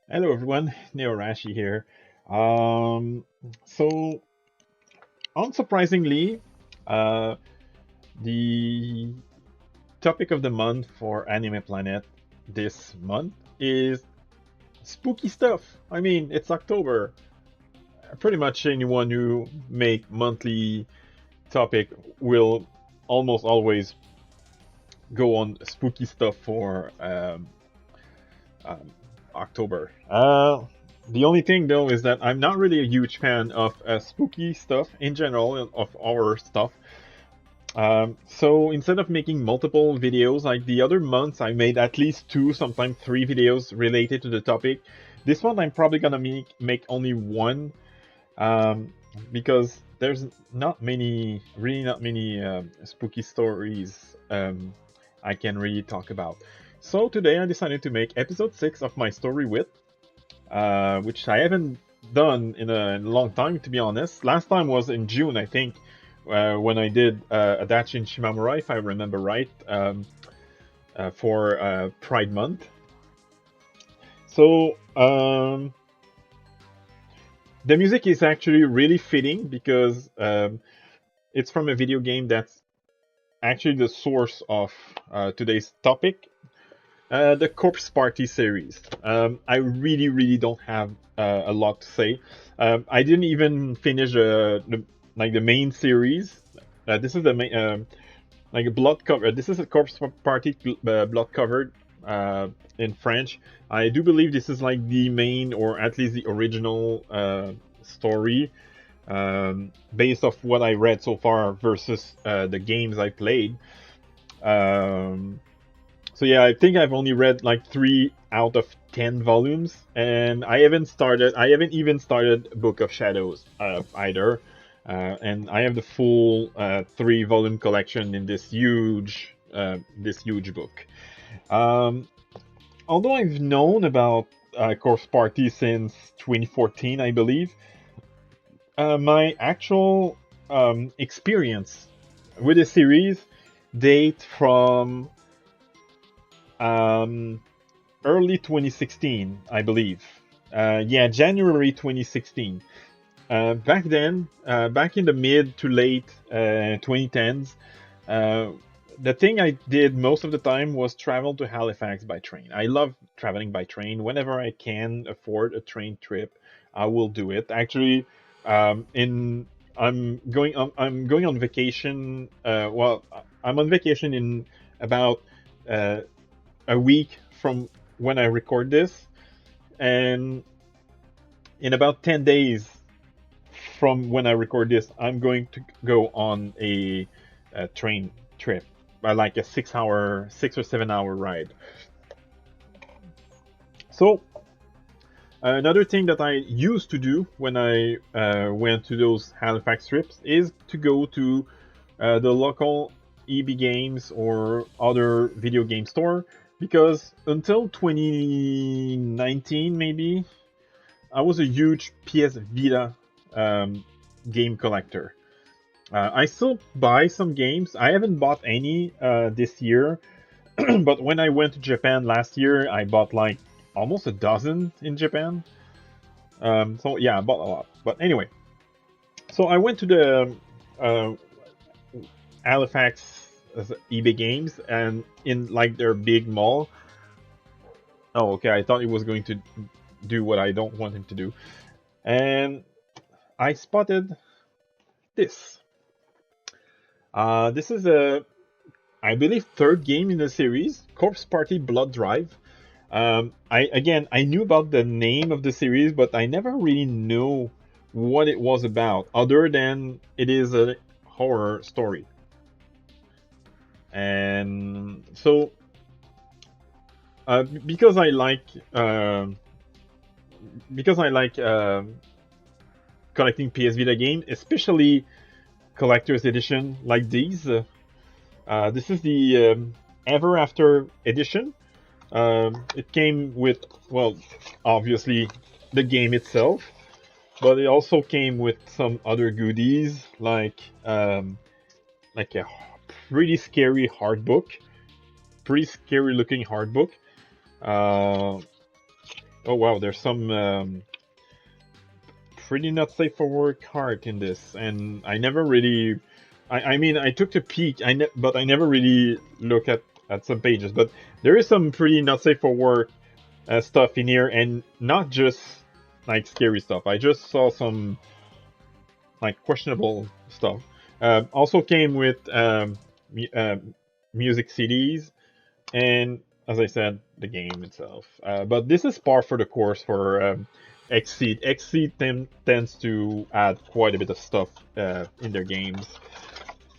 Hello everyone, Neorashi here. Um, so, Unsurprisingly, uh, the topic of the month for Anime Planet this month is spooky stuff. I mean, it's October. Pretty much anyone who make monthly topic will almost always go on spooky stuff for um, October. The only thing though is that I'm not really a huge fan of spooky stuff in general, of horror stuff. So instead of making multiple videos like the other months, I made at least two, sometimes three videos related to the topic. This one I'm probably gonna make only one um, because there's not many, really not many spooky stories I can really talk about. So today I decided to make episode 6 of my story with, which I haven't done in a long time, to be honest. Last time was in June, I think, when I did Adachi and Shimamura, if I remember right, for Pride Month. So the music is actually really fitting because it's from a video game that's actually the source of today's topic, the Corpse Party series. I really don't have a lot to say. I didn't even finish the main series. This is the main like a blood cover. This is a Corpse Party blood covered in French. I do believe this is like the main or at least the original story based off what I read so far versus the games I played. Um, so yeah, I think I've only read like 3 out of 10 volumes, and I haven't started. I haven't even started Book of Shadows either, and I have the full 3 volume collection in this huge book. Um, Although I've known about Corpse Party since 2014, I believe, my actual experience with the series date from um, early 2016, I believe. Yeah, January 2016. Back then, back in the mid to late 2010s, uh, the thing I did most of the time was travel to Halifax by train. I love traveling by train. Whenever I can afford a train trip, I will do it. Actually, in I'm going on vacation. I'm on vacation in about uh, a week from when I record this, and in about 10 days from when I record this, I'm going to go on a train trip, like a 6 or 7 hour ride. So another thing that I used to do when I went to those Halifax trips is to go to the local EB Games or other video game store, because until 2019 maybe I was a huge PS Vita game collector. I still buy some games. I haven't bought any this year, but when I went to Japan last year, I bought like almost a dozen in Japan. So yeah, I bought a lot. But anyway, so I went to the uh, Halifax eBay Games and in like their big mall. Oh, okay. I thought it was going to do what I don't want him to do, and I spotted this. This is a, I believe, third game in the series, Corpse Party Blood Drive. I knew about the name of the series, but I never really knew what it was about, other than it is a horror story. And so, because I like because I like collecting PS Vita games, especially collector's edition like these. This is the Ever After edition. It came with, well, obviously the game itself, but it also came with some other goodies like a pretty scary hard book, pretty scary looking hard book, uh, Oh wow, there's some pretty not safe for work art in this, and I never really. I mean, I took a peek, but I never really look at some pages. But there is some pretty not safe for work stuff in here, and not just like scary stuff. I just saw some like questionable stuff. Also came with music CDs, and as I said, the game itself. But this is par for the course for Xseed. Tends to add quite a bit of stuff in their games.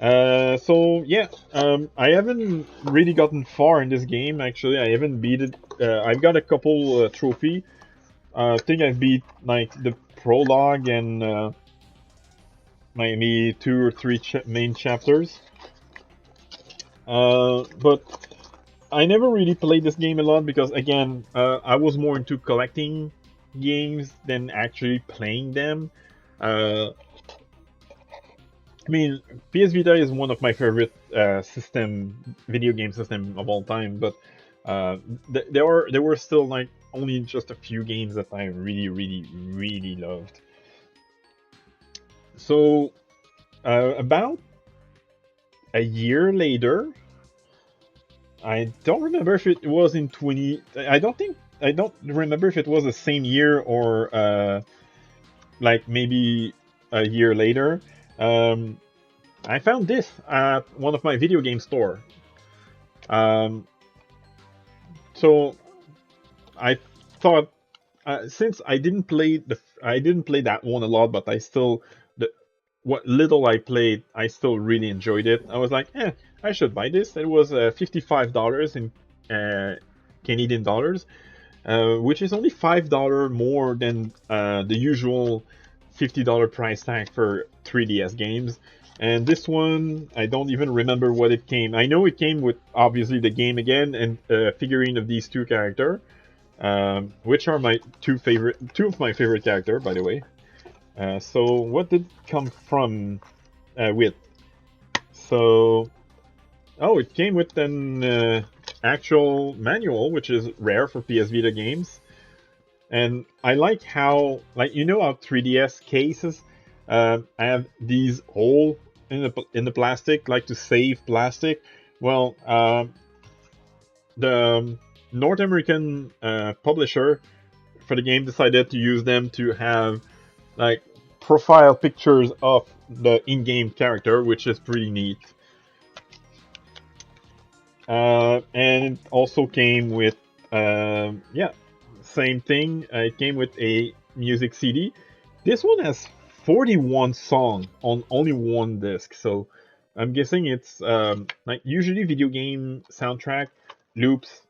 So yeah, I haven't really gotten far in this game. Actually, I haven't beat it. I've got a couple trophy. I think I've beat like the prologue and maybe 2 or 3 main chapters. But I never really played this game a lot because, again, I was more into collecting games than actually playing them. I mean, PS Vita is one of my favorite video game system of all time, but there were still like only just a few games that I really, really, really loved. So, about a year later, I don't remember if it was in 20. I don't remember if it was the same year or like maybe a year later. I found this at one of my video game store. Um, so I thought since I didn't play that one a lot, but I still the what little I played, I still really enjoyed it. I was like, I should buy this. It was $55 in Canadian dollars, which is only $5 more than the usual $50 price tag for 3DS games. And this one, I don't even remember what it came. I know it came with obviously the game again and a figurine of these 2 characters, which are my two of my favorite characters, by the way. So what did it come from with? So, oh, it came with an actual manual, which is rare for PS Vita games. And I like how, like, you know how 3DS cases have these holes in the plastic, like to save plastic. Well, the North American publisher for the game decided to use them to have like profile pictures of the in-game character, which is pretty neat. And it also came with, yeah, same thing. It came with a music CD. This one has 41 songs on only one disc, so I'm guessing it's like usually video game soundtrack loops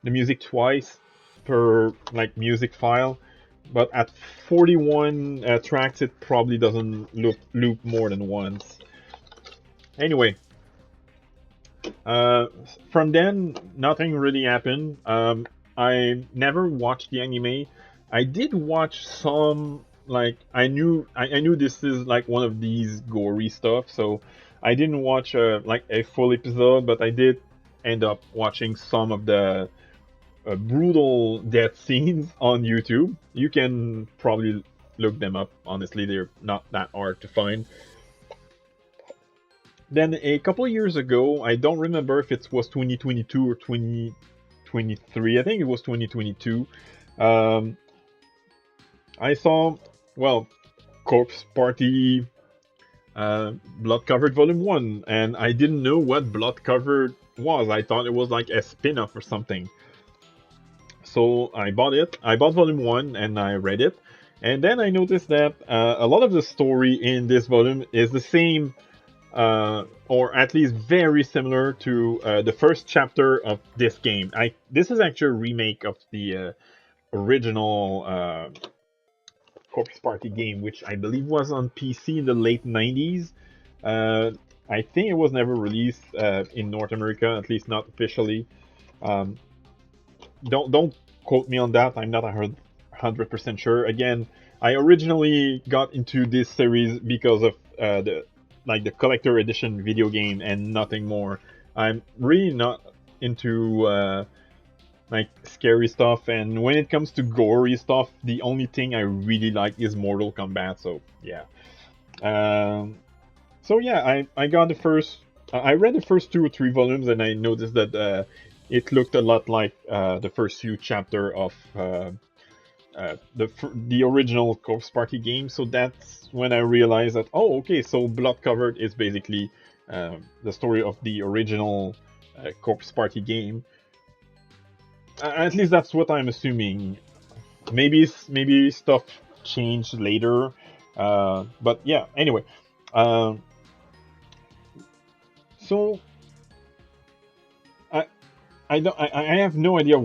the music twice per like music file, but at 41 tracks, it probably doesn't loop more than once. Anyway, from then, nothing really happened. I never watched the anime. I did watch some, like, I knew this is like one of these gory stuff, so I didn't watch like a full episode, but I did end up watching some of the brutal death scenes on YouTube. You can probably look them up. Honestly, they're not that hard to find. Then a couple years ago, I don't remember if it was 2022 or 2023. I think it was 2022. Um, I saw, well, Corpse Party Blood Covered Volume 1, and I didn't know what Blood Covered was. I thought it was like a spin off or something. So I bought it. I bought Volume 1 and I read it. And then I noticed that a lot of the story in this volume is the same, or at least very similar to the first chapter of this game. This is actually a remake of the original Corpse Party game, which I believe was on PC in the late 90s. I think it was never released in North America, at least not officially. Um, don't quote me on that. I'm not 100% sure. Again, I originally got into this series because of the collector edition video game and nothing more. I'm really not into like scary stuff. And when it comes to gory stuff, the only thing I really like is Mortal Kombat. So yeah. Um, so yeah, I got the first. I read the first 2 or 3 volumes, and I noticed that it looked a lot like the first few chapter of the original Corpse Party game. So that's when I realized that, oh, okay, so Blood Covered is basically the story of the original Corpse Party game. At least that's what I'm assuming. Maybe stuff changed later, but yeah. Anyway, um, so I I have no idea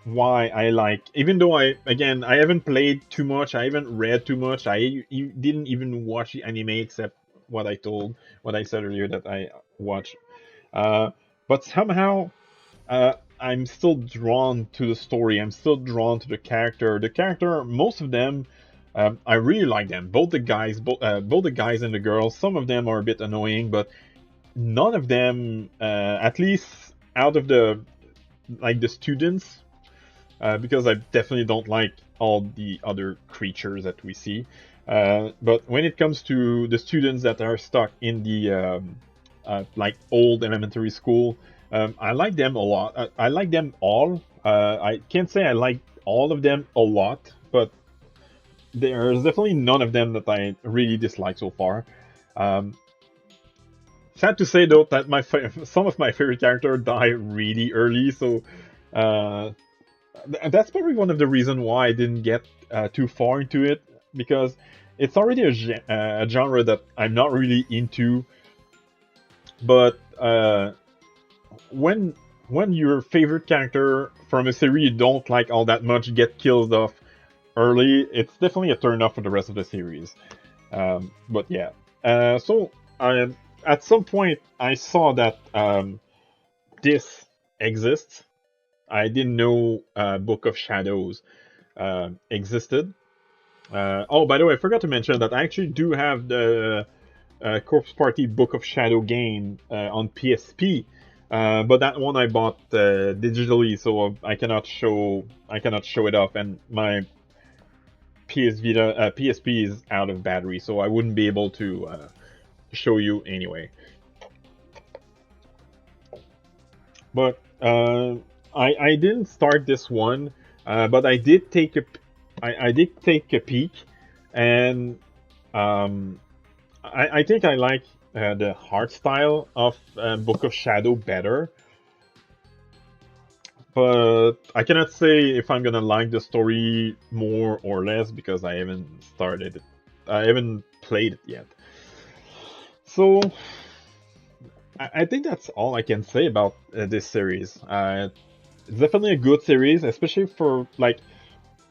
why I like, even though I haven't played too much, I haven't read too much, didn't even watch the anime except what I said earlier that I watched. Uh, but somehow I'm still drawn to the story. I'm still drawn to the character. The character, most of them, I really like them. Both the guys and the girls. Some of them are a bit annoying, but none of them, at least out of the students, because I definitely don't like all the other creatures that we see. But when it comes to the students that are stuck in the like old elementary school, I like them a lot. I like them all. I can't say I like all of them a lot, but there's definitely none of them that I really dislike so far. Um, Sad to say though that some of my favorite characters die really early, so uh, that's probably one of the reasons why I didn't get too far into it, because it's already a genre that I'm not really into. But when your favorite character from a series you don't like all that much get killed off early, it's definitely a turn off for the rest of the series. But yeah, so at some point I saw that this exists. I didn't know Book of Shadows existed. Oh, by the way, I forgot to mention that I actually do have the Corpse Party Book of Shadow game on PSP, but that one I bought digitally, so I cannot show it off, and my PS Vita PSP is out of battery, so I wouldn't be able to show you anyway. But I didn't start this one, but I did take a peek, and I think I like the art style of Book of Shadow better, but I cannot say if I'm gonna like the story more or less because I haven't started it. I haven't played it yet. So I think that's all I can say about this series. It's definitely a good series, especially for like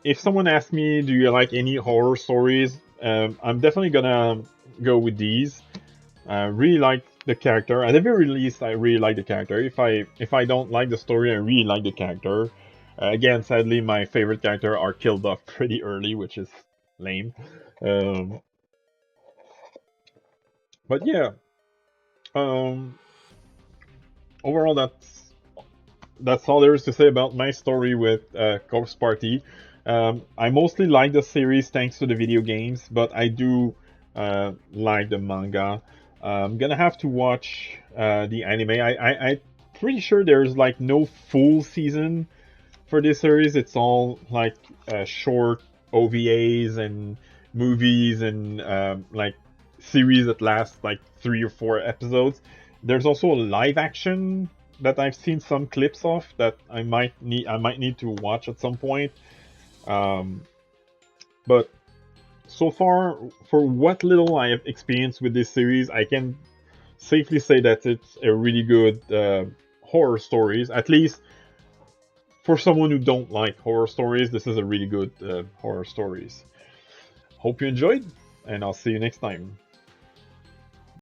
if someone asks me, "Do you like any horror stories?" I'm definitely gonna go with these. I really like the character. At the very least, I really like the character. If I don't like the story, I really like the character. Again, sadly, my favorite character are killed off pretty early, which is lame. Um, but yeah, um, overall, that's all there is to say about my story with Corpse Party. I mostly like the series thanks to the video games, but I do like the manga. I'm gonna have to watch the anime. I'm pretty sure there's like no full season for this series. It's all like short OVAs and movies and like series that last like 3 or 4 episodes. There's also a live action that I've seen some clips of that I might need to watch at some point. Um, but so far, for what little I have experienced with this series, I can safely say that it's a really good horror stories. At least for someone who don't like horror stories, this is a really good horror stories. Hope you enjoyed, and I'll see you next time.